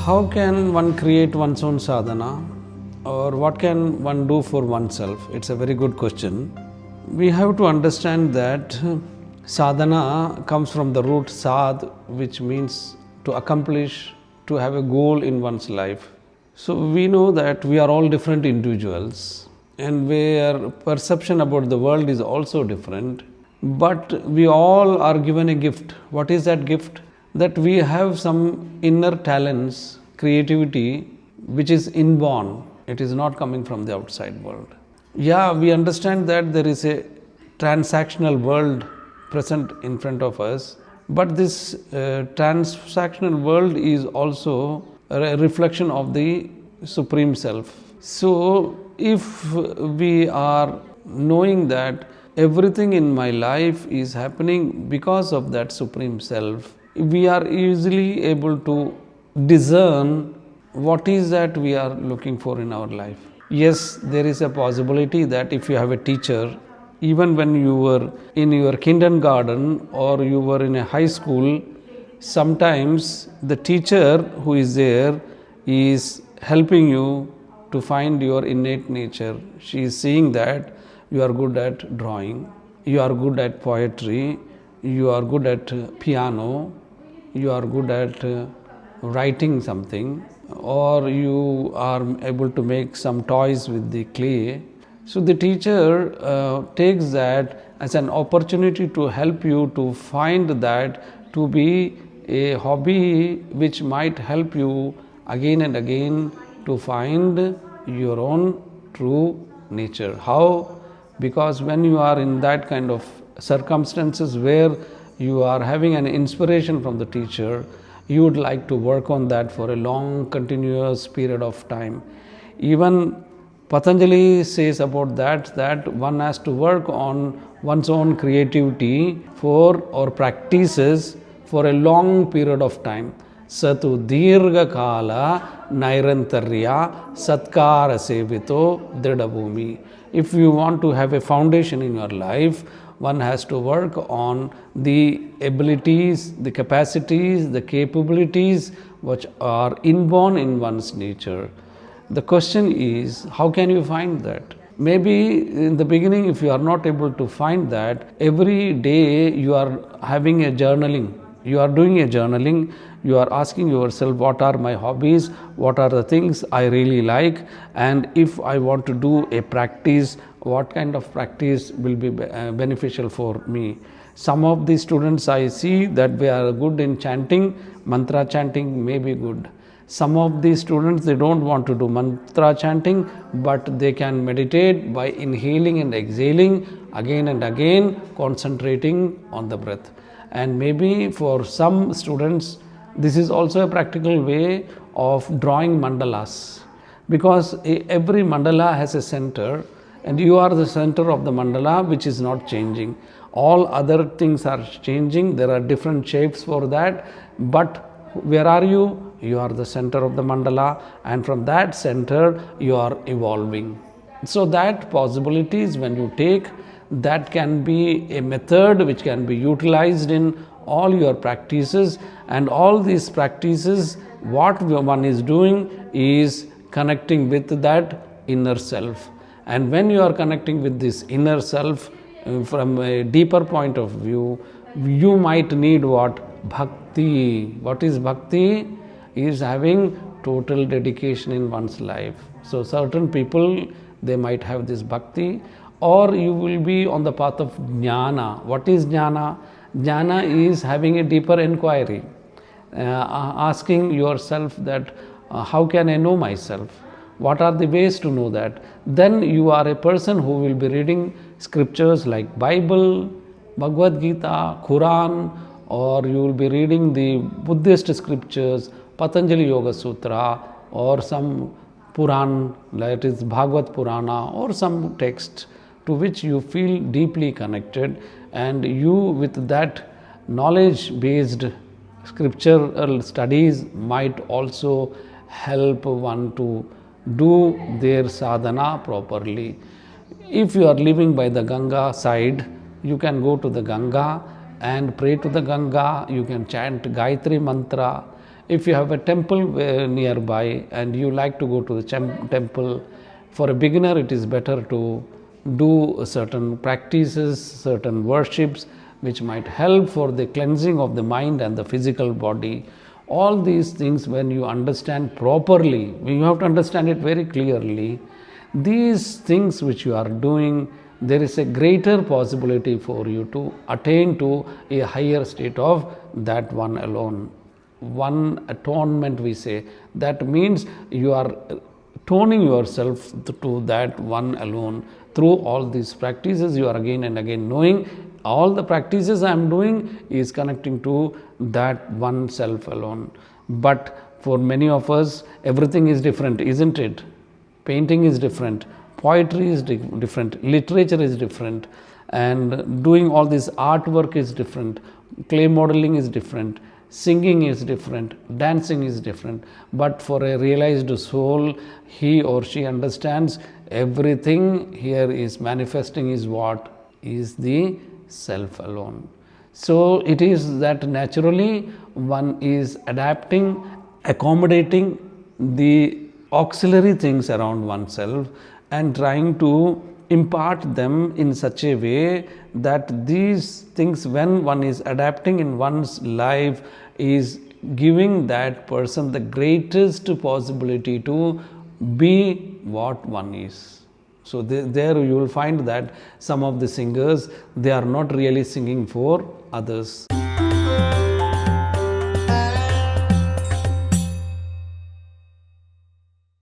How can one create one's own sadhana, or what can one do for oneself? It's a very good question. We have to understand that sadhana comes from the root sad, which means to accomplish, to have a goal in one's life. So we know that we are all different individuals, and our perception about the world is also different, but we all are given a gift. What is that gift? That we have some inner talents, creativity, which is inborn. It is not coming from the outside world. Yeah, we understand that there is a transactional world present in front of us, but this transactional world is also a reflection of the Supreme Self. So, if we are knowing that everything in my life is happening because of that Supreme Self, we are easily able to discern what is that we are looking for in our life. Yes, there is a possibility that if you have a teacher, even when you were in your kindergarten or you were in a high school, sometimes the teacher who is there is helping you to find your innate nature. She is seeing that you are good at drawing, you are good at poetry, you are good at piano, you are good at writing something, or you are able to make some toys with the clay. So the teacher takes that as an opportunity to help you to find that to be a hobby which might help you again and again to find your own true nature. How? Because when you are in that kind of circumstances where you are having an inspiration from the teacher, you would like to work on that for a long continuous period of time. Even Patanjali says about that one has to work on one's own creativity for or practices for a long period of time. Satu dirgha kala nairantarya satkara sevito dridabhumi. If you want to have a foundation in your life, one has to work on the abilities, the capacities, the capabilities which are inborn in one's nature. The question is, how can you find that? Maybe in the beginning, if you are not able to find that, every day you are having a journaling. You are doing a journaling, you are asking yourself, what are my hobbies, what are the things I really like, and if I want to do a practice, what kind of practice will be beneficial for me. Some of the students I see that they are good in chanting, mantra chanting may be good. Some of the students, they don't want to do mantra chanting, but they can meditate by inhaling and exhaling again and again, concentrating on the breath. And maybe for some students, this is also a practical way of drawing mandalas, because every mandala has a center, and you are the center of the mandala, which is not changing. All other things are changing, there are different shapes for that, but where are you? You are the center of the mandala, and from that center you are evolving. So that possibilities when you take, that can be a method which can be utilized in all your practices, and all these practices, what one is doing is connecting with that inner self. And when you are connecting with this inner self from a deeper point of view, you might need what? Bhakti. What is bhakti? Is having total dedication in one's life. So certain people, they might have this bhakti, or you will be on the path of jnana. What is jnana? Jnana is having a deeper inquiry, asking yourself that how can I know myself? What are the ways to know that? Then you are a person who will be reading scriptures like Bible, Bhagavad Gita, Quran, or you will be reading the Buddhist scriptures, Patanjali Yoga Sutra, or some Puran, that is Bhagavad Purana, or some text to which you feel deeply connected, and you with that knowledge based scriptural studies might also help one to do their sadhana properly. If you are living by the Ganga side, you can go to the Ganga and pray to the Ganga, you can chant Gayatri mantra. If you have a temple nearby and you like to go to the temple, for a beginner it is better to do certain practices, certain worships which might help for the cleansing of the mind and the physical body. All these things, when you understand properly, you have to understand it very clearly. These things which you are doing, there is a greater possibility for you to attain to a higher state of that one alone. One atonement, we say. That means you are toning yourself to that one alone. Through all these practices, you are again and again knowing all the practices I am doing is connecting to that one self alone. But for many of us, everything is different, isn't it? Painting is different, poetry is different, literature is different, and doing all this artwork is different, clay modeling is different, singing is different, dancing is different. But for a realized soul, he or she understands everything here is manifesting is what? Is the self alone. So it is that naturally one is adapting, accommodating the auxiliary things around oneself and trying to impart them in such a way that these things, when one is adapting in one's life, is giving that person the greatest possibility to be what one is. So there you will find that some of the singers, they are not really singing for others.